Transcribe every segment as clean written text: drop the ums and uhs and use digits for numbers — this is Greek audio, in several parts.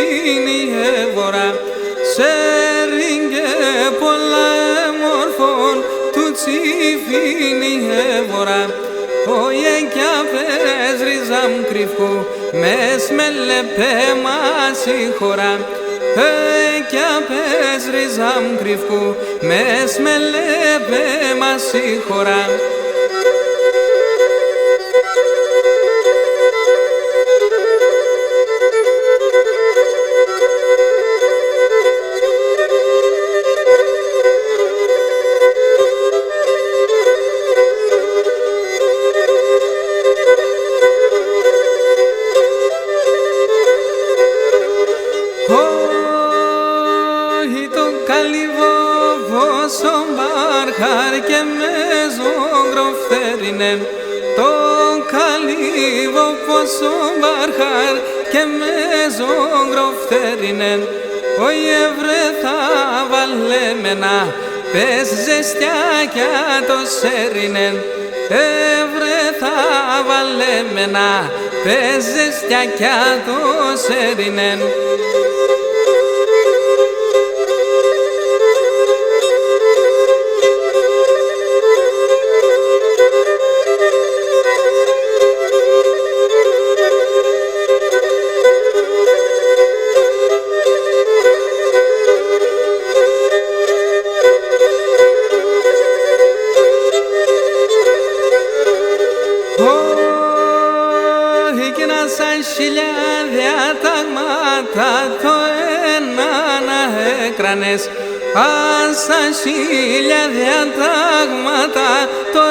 φίνει έβορα, σέριγγε πολλά μορφών του τσιφίνει έβορα. Ωε κι απές ρίζαμ κρυφού, μες με λεπέ μας η χώρα. Κι απές ρίζαμ κρυφού, μες με λεπέ μας η χώρα. Και με ζωγροφθέρινεν το καλύβο πόσο μπαρχάρ και με ζωγροφθέρινεν. Ωε βρε θα βαλέμενα πες ζεστιά κι το σέρινεν. Βρε θα βαλέμενα πες ζεστιά κι το σέρινεν. Σαν χιλιάδια τάγματα το ένα να έκρανες. Σαν χιλιάδια τάγματα το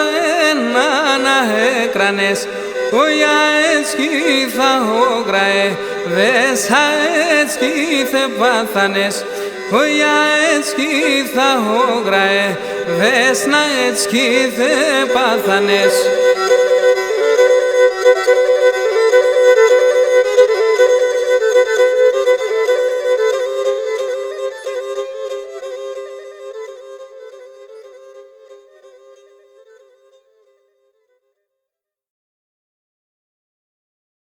ένα να έκρανες. Ωια έτσι θα όγκραε, δέσα έτσι θε πάθανες. Ωια έτσι θα όγκραε, δες να έτσι θε πάθανες.